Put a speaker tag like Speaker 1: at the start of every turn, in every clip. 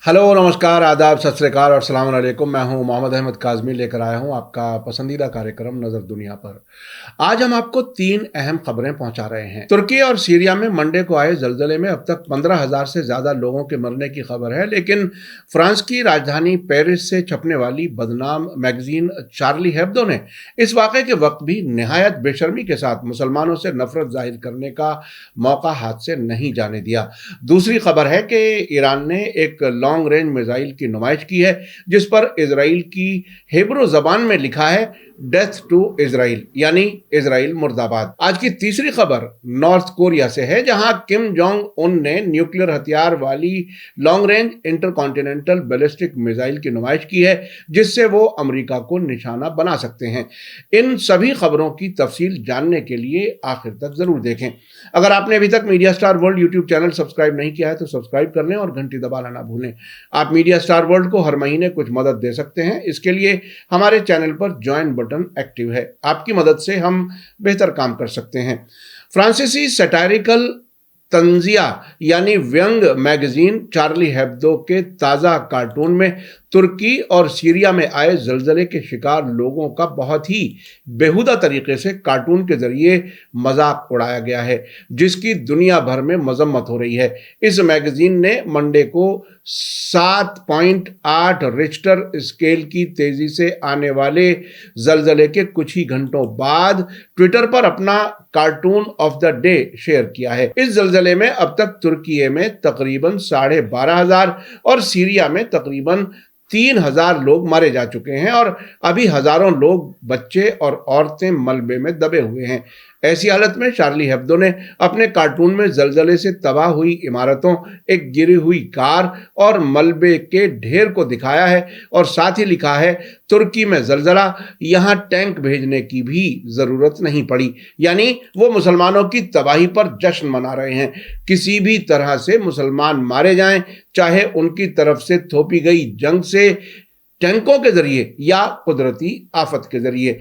Speaker 1: Hello, नमस्कार, आदाब, सत श्री अकाल और अस्सलाम वालेकुम। मैं हूं मोहम्मद अहमद काज़मी, लेकर आया हूं आपका पसंदीदा कार्यक्रम नज़र दुनिया पर। आज हम आपको 3 अहम खबरें पहुंचा रहे हैं। तुर्की और सीरिया में मंडे को आए जलजले में अब तक 15,000 से ज़्यादा लोगों के मरने की खबर है, लेकिन फ्रांस की राजधानी पेरिस से छपने वाली बदनाम मैगजीन चार्ली हेब्दो ने इस वाक़े के वक्त भी निहायत बेशर्मी के साथ मुसलमानों से नफरत जाहिर करने का मौका हाथ से नहीं जाने दिया। दूसरी खबर है कि ईरान ने एक लॉन्ग रेंज मिसाइल की नुमाइश की है, जिस पर इजराइल की हिब्रू जबान में लिखा है डेथ टू इजराइल, यानी इजराइल मुर्दाबाद। आज की तीसरी खबर नॉर्थ कोरिया से है, जहां किम जोंग उन ने न्यूक्लियर हथियार वाली long range intercontinental ballistic missile की नुमाइश की है, जिससे वो अमेरिका को निशाना बना सकते हैं। इन सभी खबरों की तफसील जानने के लिए आखिर तक जरूर देखें। अगर आपने अभी तक media star world YouTube channel subscribe नहीं किया है तो सब्सक्राइब कर लें और घंटी दबाना ना भूलें। आप मीडिया स्टार वर्ल्ड को हर महीने कुछ मदद दे सकते हैं। इसके लिए हमारे चैनल पर ज्वाइन बटन एक्टिव है। आपकी मदद से हम बेहतर काम कर सकते हैं। फ्रांसीसी सैटारिकल तंजिया यानी व्यंग मैगजीन चार्ली हेब्दो के ताज़ा कार्टून में तुर्की और सीरिया में आए जलजले के शिकार लोगों का बहुत ही बेहुदा तरीके से कार्टून के जरिए मजाक उड़ाया गया है, जिसकी दुनिया भर में मजम्मत हो रही है। इस मैगजीन ने मंडे को 7.8 रिक्टर स्केल की तेजी से आने वाले जलजले के कुछ ही घंटों बाद ट्विटर पर अपना cartoon of the day share किया है। इस जलजले में अब तक तुर्की में तकरीबन 12,500 और सीरिया में तकरीबन 3,000 लोग मारे जा चुके हैं और अभी हजारों लोग, बच्चे और औरतें मलबे में दबे हुए हैं। ऐसी हालत में चार्ली हेब्दो ने अपने कार्टून में जलजले से तबाह हुई इमारतों, एक गिरी हुई कार और मलबे के ढेर को दिखाया है और साथ ही लिखा है, तुर्की में जलजला, यहां टैंक भेजने की भी जरूरत नहीं पड़ी। यानी वो मुसलमानों की तबाही पर जश्न मना रहे हैं। किसी भी तरह से मुसलमान मारे जाएं, चाहे उनकी तरफ से थोपी गई जंग से, टैंकों के जरिए या कुदरती आफत के जरिए।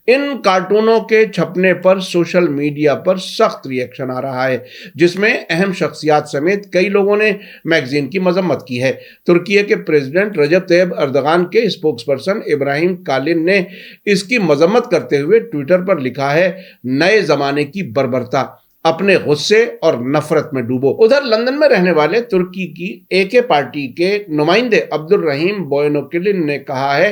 Speaker 1: इन कार्टूनों के छपने पर सोशल मीडिया पर सख्त रिएक्शन आ रहा है, जिसमें अहम शख्सियात समेत कई लोगों ने मैगजीन की मजम्मत की है। तुर्की के प्रेसिडेंट रजब तैयब अर्दगान के स्पोक्स पर्सन इब्राहिम कालिन ने इसकी मजम्मत करते हुए ट्विटर पर लिखा है, नए जमाने की बर्बरता, अपने गुस्से और नफरत में डूबो। उधर लंदन में रहने वाले तुर्की की एके पार्टी के नुमाइंदे अब्दुल रहीम बोयनोकिलिन ने कहा है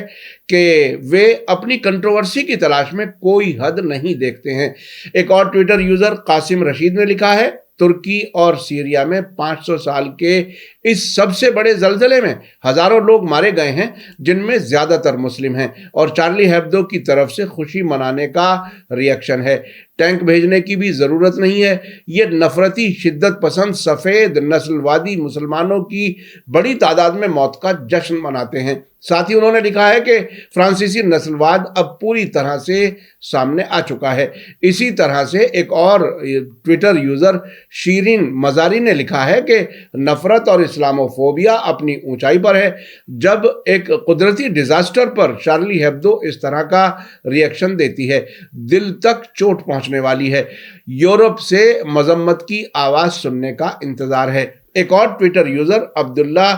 Speaker 1: कि वे अपनी कंट्रोवर्सी की तलाश में कोई हद नहीं देखते हैं। एक और ट्विटर यूजर कासिम रशीद ने लिखा है, तुर्की और सीरिया में 500 साल के इस सबसे बड़े जलजले में हजारों लोग मारे गए हैं, जिनमें ज्यादातर मुस्लिम हैं, और चार्ली हेब्दो की तरफ से खुशी मनाने का रिएक्शन है। टैंक भेजने की भी जरूरत नहीं है। ये नफरती, शिद्दत पसंद, सफेद नस्लवादी मुसलमानों की बड़ी तादाद में मौत का जश्न मनाते हैं। साथ ही उन्होंने लिखा है कि फ्रांसीसी नस्लवाद अब पूरी तरह से सामने आ चुका है। इसी तरह से एक और ट्विटर यूजर शीरिन मजारी ने लिखा है कि नफरत और इस्लामोफोबिया अपनी ऊंचाई पर है। जब एक कुदरती डिजास्टर पर चार्ली हेब्दो इस तरह का रिएक्शन देती है, दिल तक चोट पहुंचने वाली है। यूरोप से मजम्मत की आवाज सुनने का इंतजार है। एक और ट्विटर यूजर अब्दुल्ला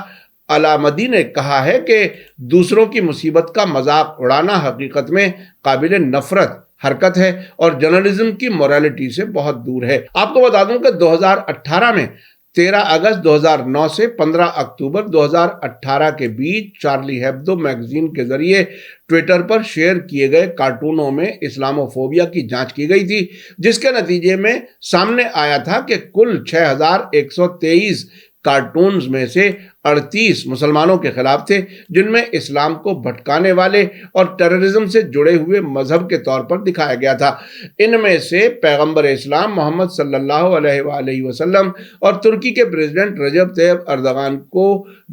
Speaker 1: अलामदी ने कहा है कि दूसरों की मुसीबत का मजाक उड़ाना हकीकत में काबिल नफरत हरकत है और जर्नलिज्म की मोरालिटी से बहुत दूर है। आपको बता दूं कि 2018 में 13 अगस्त 2009 से 15 अक्टूबर 2018 के बीच चार्ली हेब्दो मैगजीन के जरिए ट्विटर पर शेयर किए गए कार्टूनों में इस्लामोफोबिया की जांच की गई थी, जिसके नतीजे में सामने आया था कि कुल 6,123 कार्टून्स में से 38 मुसलमानों के खिलाफ थे, जिनमें इस्लाम को भटकाने वाले और टेररिज्म से जुड़े हुए मजहब के तौर पर दिखाया गया था। इनमें से पैगंबर इस्लाम मोहम्मद सल्लल्लाहु अलैहि वसल्लम और तुर्की के प्रेसिडेंट रजब तैयब अर्दगान को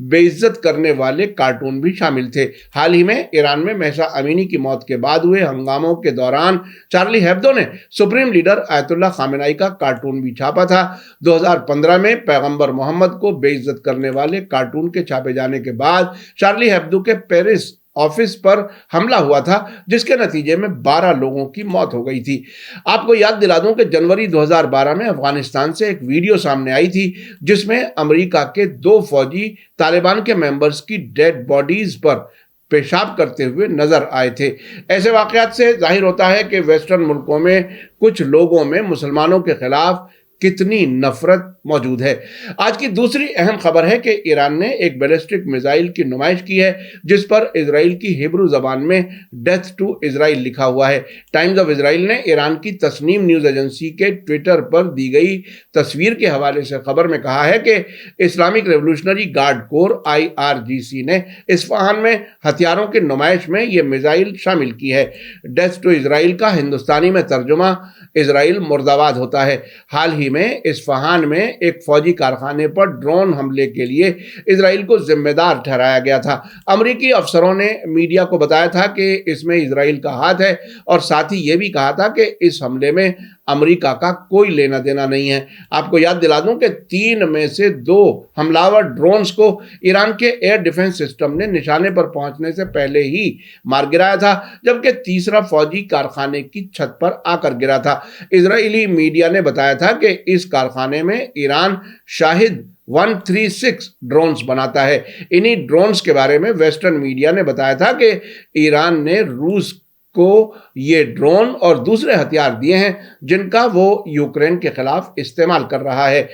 Speaker 1: बेइज्जत करने वाले कार्टून भी शामिल थे। हाल ही में ईरान में महसा अमीनी की मौत के बाद हुए हंगामों के दौरान चार्ली हेब्दो ने सुप्रीम लीडर आयतुल्लाह खामेनेई का कार्टून भी छापा था। 2015 में पैगंबर मोहम्मद को बेइज्जत करने वाले कार्टून के छापे जाने के बाद चार्ली हेब्दो के पेरिस آفس پر حملہ ہوا تھا جس کے نتیجے میں 12 لوگوں کی موت ہو گئی تھی۔ آپ کو یاد دلا دوں کہ جنوری 2012 میں افغانستان سے ایک ویڈیو سامنے آئی تھی جس میں امریکہ کے 2 فوجی طالبان کے ممبرز کی ڈیڈ باڈیز پر پیشاب کرتے ہوئے نظر آئے تھے۔ ایسے واقعات سے ظاہر ہوتا ہے کہ ویسٹرن ملکوں میں کچھ لوگوں میں مسلمانوں کے خلاف کتنی نفرت موجود ہے۔ آج کی دوسری اہم خبر ہے کہ ایران نے ایک بیلسٹک میزائل کی نمائش کی ہے جس پر اسرائیل کی ہیبرو زبان میں ڈیتھ ٹو اسرائیل لکھا ہوا ہے۔ ٹائمز آف اسرائیل نے ایران کی تسنیم نیوز ایجنسی کے ٹویٹر پر دی گئی تصویر کے حوالے سے خبر میں کہا ہے کہ اسلامک ریولوشنری گارڈ کور IRGC نے اصفہان میں ہتھیاروں کی نمائش میں یہ میزائل شامل کی ہے۔ ڈیتھ ٹو اسرائیل کا ہندوستانی میں ترجمہ اسرائیل مرد آباد ہوتا ہے۔ حال ہی میں اصفہان میں ایک فوجی کارخانے پر ڈرون حملے کے لیے اسرائیل کو ذمہ دار ٹھہرایا گیا تھا۔ امریکی افسروں نے میڈیا کو بتایا تھا کہ اس میں اسرائیل کا ہاتھ ہے اور ساتھ ہی یہ بھی کہا تھا کہ اس حملے میں امریکہ کا کوئی لینا دینا نہیں ہے۔ آپ کو یاد دلا دوں کہ 3 میں سے 2 حملاور ڈرونز کو ایران کے ایئر ڈیفنس سسٹم نے نشانے پر پہنچنے سے پہلے ہی مار گرایا تھا، جبکہ تیسرا فوجی کارخانے کی چھت پر آ کر گرا تھا۔ اسرائیلی میڈیا نے بتایا تھا کہ اس کارخانے میں ایران شاہد 136 ڈرونز بناتا ہے۔ انہی ڈرونز کے بارے میں ویسٹرن میڈیا نے بتایا تھا کہ ایران نے روس کو یہ ڈرون اور دوسرے ہتھیار دیے ہیں جن کا وہ یوکرین کے خلاف استعمال کر رہا ہے۔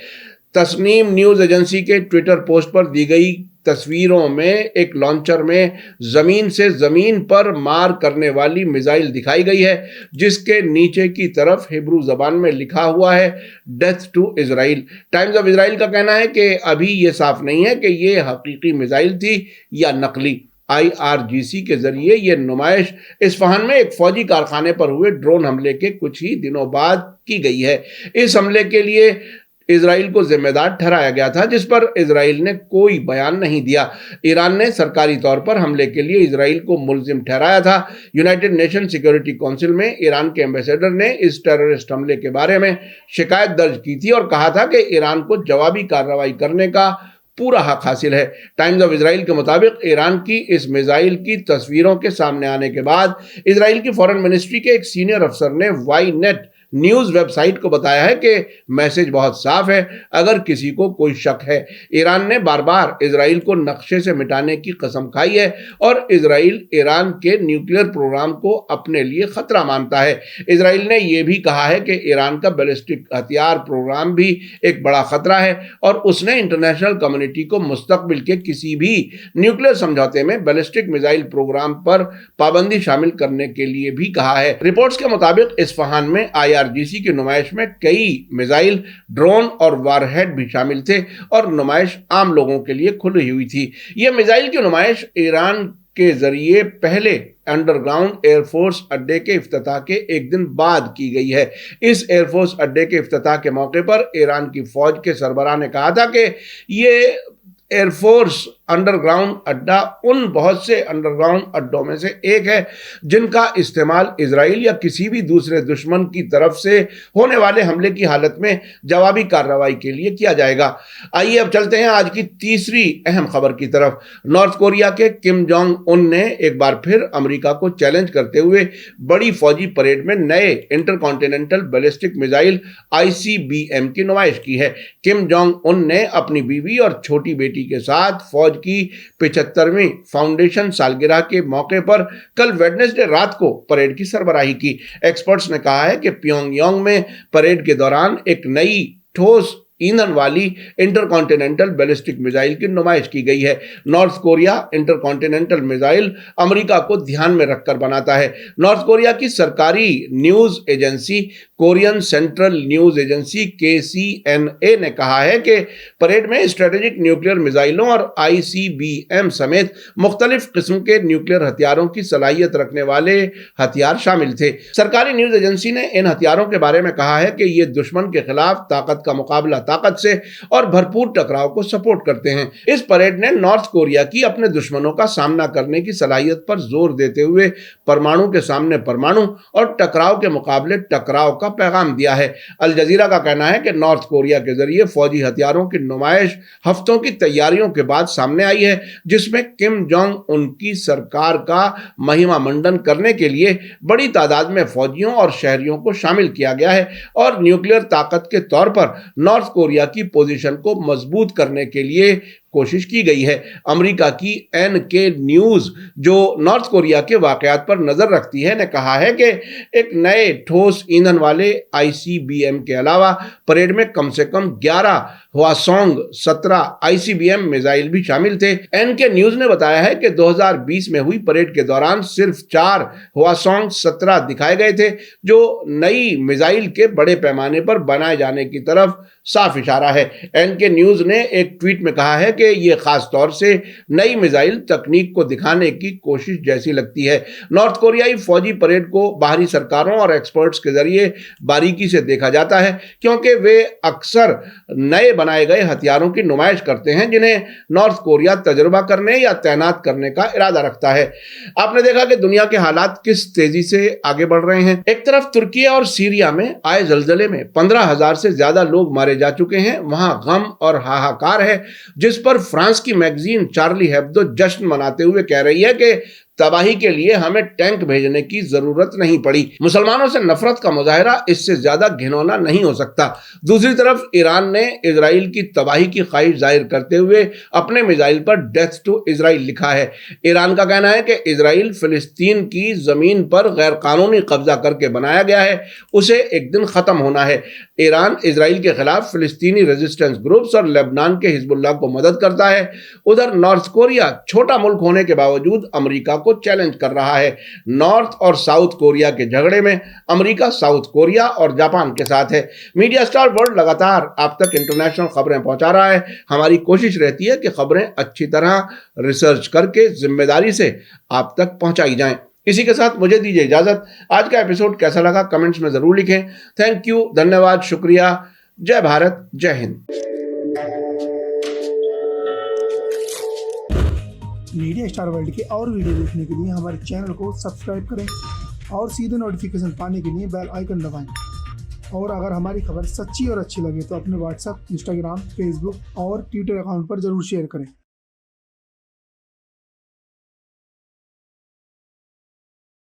Speaker 1: تسنیم نیوز ایجنسی کے ٹویٹر پوسٹ پر دی گئی تصویروں میں ایک لانچر میں زمین سے زمین پر مار کرنے والی میزائل دکھائی گئی ہے جس کے نیچے کی طرف ہیبرو زبان میں لکھا ہوا ہے death to Israel. Times of Israel کا کہنا ہے کہ ابھی یہ صاف نہیں ہے کہ یہ حقیقی میزائل تھی یا نقلی۔ IRGC کے ذریعے یہ نمائش اصفہان میں ایک فوجی کارخانے پر ہوئے ڈرون حملے کے کچھ ہی دنوں بعد کی گئی ہے۔ اس حملے کے لیے اسرائیل کو ذمہ دار ٹھہرایا گیا تھا جس پر اسرائیل نے کوئی بیان نہیں دیا۔ ایران نے سرکاری طور پر حملے کے لیے اسرائیل کو ملزم ٹھہرایا تھا۔ یونائیٹڈ نیشن سیکیورٹی کونسل میں ایران کے ایمبیسیڈر نے اس ٹیررسٹ حملے کے بارے میں شکایت درج کی تھی اور کہا تھا کہ ایران کو جوابی کارروائی کرنے کا پورا حق حاصل ہے۔ ٹائمز آف اسرائیل کے مطابق ایران کی اس میزائل کی تصویروں کے سامنے آنے کے بعد اسرائیل کی فورن منسٹری کے ایک سینئر افسر نے Ynet news website کو بتایا ہے کہ میسج بہت صاف ہے اگر کسی کو کوئی شک ہے۔ ایران نے بار بار اسرائیل کو نقشے سے مٹانے کی قسم کھائی ہے اور اسرائیل ایران کے نیوکلیئر پروگرام کو اپنے لیے خطرہ مانتا ہے۔ اسرائیل نے یہ بھی کہا ہے کہ ایران کا بیلسٹک ہتھیار پروگرام بھی ایک بڑا خطرہ ہے اور اس نے انٹرنیشنل کمیونٹی کو مستقبل کے کسی بھی نیوکلیئر سمجھوتے میں بیلسٹک میزائل پروگرام پر پابندی شامل کرنے کے لیے بھی کہا ہے۔ رپورٹس کے مطابق اصفہان میں IRGC کی نمائش میں کئی میزائل، ڈرون اور وار ہیڈ بھی شامل تھے اور نمائش عام لوگوں کے لیے کھلی ہوئی تھی۔ یہ میزائل کی نمائش ایران کے ذریعے پہلے انڈر گراؤنڈ ایئر فورس اڈے کے افتتاح کے ایک دن بعد کی گئی ہے۔ اس ایئر فورس اڈے کے افتتاح کے موقع پر ایران کی فوج کے سربراہ نے کہا تھا کہ یہ ایئر فورس انڈر گراؤنڈ اڈا ان بہت سے انڈر گراؤنڈ اڈوں میں سے ایک ہے جن کا استعمال اسرائیل یا کسی بھی دوسرے دشمن کی طرف سے ہونے والے حملے کی حالت میں جوابی کارروائی کے لیے کیا جائے گا۔ آئیے اب چلتے ہیں آج کی تیسری اہم خبر کی طرف۔ نارتھ کوریا کے کم جونگ ان نے ایک بار پھر امریکہ کو چیلنج کرتے ہوئے بڑی فوجی پریڈ میں نئے intercontinental ballistic missile ICBM کی نمائش کی ہے۔ کم جونگ ان نے اپنی بیوی اور چھوٹی بیٹی کے ساتھ فوج کی 75ویں فاؤنڈیشن سالگرہ کے موقع پر کل ویڈنسڈے رات کو پریڈ کی سربراہی کی۔ ایکسپرٹس نے کہا ہے کہ پیونگ یانگ میں پریڈ کے دوران ایک نئی ٹھوس ایندھن والی انٹر کانٹیننٹل بیلسٹک میزائل کی نمائش کی گئی ہے۔ North Korea intercontinental missile امریکہ کو دھیان میں رکھ کر بناتا ہے۔ نارتھ کوریا کی سرکاری news agency Korean central news agency KCNA نے کہا ہے کہ پریڈ میں اسٹریٹجک نیوکلیئر میزائلوں اور ICBM سمیت مختلف قسم کے نیوکلیئر ہتھیاروں کی صلاحیت رکھنے والے ہتھیار شامل تھے۔ سرکاری نیوز ایجنسی نے ان ہتھیاروں کے بارے میں کہا ہے کہ یہ دشمن کے خلاف طاقت کا مقابلہ ताकत से और भरपूर टकराव को सपोर्ट करते हैं। इस परेड ने नॉर्थ कोरिया की अपने दुश्मनों का सामना करने की सलाहियत पर जोर देते हुए परमाणु के सामने परमाणु और टकराव के मुकाबले टकराव का पैगाम दिया है। अल जजीरा का कहना है कि नॉर्थ कोरिया के जरिए फौजी हथियारों की नुमाइश हफ्तों की तैयारियों के बाद सामने आई है, जिसमें किम जोंग उनकी सरकार का महिमा मंडन करने के लिए बड़ी तादाद में फौजियों और शहरियों को शामिल किया गया है और न्यूक्लियर ताकत के तौर पर नॉर्थ कोरिया की पोजीशन को मजबूत करने के लिए कोशिश की गई है। अमेरिका की NK न्यूज जो नॉर्थ कोरिया के वाकयात पर नजर रखती है ने कहा है कि एक नए ठोस ईंधन वाले ICBM के अलावा परेड में कम से कम 11 हवासोंग 17 ICBM मिसाइल भी शामिल थे। NK न्यूज ने बताया है कि 2020 में हुई परेड के दौरान सिर्फ 4 हवासोंग 17 दिखाए गए थे, जो नई मिसाइल के बड़े पैमाने पर बनाए जाने की तरफ साफ इशारा है। NK न्यूज ने एक ट्वीट में कहा है कि यह खास तौर से नई मिसाइल तकनीक को दिखाने की कोशिश जैसी लगती है। नॉर्थ कोरियाई फौजी परेड को बाहरी सरकारों और एक्सपर्ट्स के जरिए बारीकी से देखा जाता है, क्योंकि वे अक्सर नए बनाए गए हथियारों की नुमाइश करते हैं जिन्हें नॉर्थ कोरिया तजुर्बा करने या तैनात करने का इरादा रखता है। आपने देखा कि दुनिया के हालात किस तेजी से आगे बढ़ रहे हैं। एक तरफ तुर्की और सीरिया में आए जलजले में 15,000 से ज्यादा लोग मारे जा चुके हैं। वहां गम और हाहाकार है, जिस पर फ्रांस की मैगजीन चार्ली हेब्दो जश्न मनाते हुए कह रही है कि तबाही के लिए हमें टैंक भेजने की जरूरत नहीं पड़ी। मुसलमानों से नफरत का मुजाहिरा इससे ज्यादा घिनौना नहीं हो सकता। दूसरी तरफ ईरान ने इजराइल की तबाही की ख्वाहिश जाहिर करते हुए अपने मिसाइल पर डेथ टू इजराइल लिखा है। ईरान का कहना है कि इजराइल फिलिस्तीन की जमीन पर गैर कानूनी कब्जा करके बनाया गया है, उसे एक दिन खत्म होना है। ईरान इजराइल के खिलाफ फिलिस्तीनी रेजिस्टेंस ग्रुप्स और लेबनान के हिजबुल्लाह को मदद करता है। उधर नॉर्थ कोरिया छोटा मुल्क होने के बावजूद अमेरिका को चैलेंज कर रहा है। नॉर्थ और साउथ कोरिया के झगड़े में अमेरिका साउथ कोरिया और जापान के साथ है। मीडिया स्टार वर्ल्ड लगातार आप तक इंटरनेशनल खबरें पहुंचा रहा है। हमारी कोशिश रहती है कि खबरें अच्छी तरह रिसर्च करके जिम्मेदारी से आप तक पहुंचाई जाएं। इसी के साथ मुझे दीजिए इजाजत। आज का एपिसोड कैसा लगा कमेंट्स में जरूर लिखें। थैंक यू, धन्यवाद, शुक्रिया। जय भारत, जय हिंद।
Speaker 2: मीडिया स्टार वर्ल्ड के और वीडियो देखने के लिए हमारे चैनल को सब्सक्राइब करें और सीधे नोटिफिकेशन पाने के लिए बेल आइकन दबाएं। और अगर हमारी खबर सच्ची और अच्छी लगे तो अपने व्हाट्सएप, इंस्टाग्राम, फेसबुक और ट्विटर अकाउंट पर जरूर शेयर करें।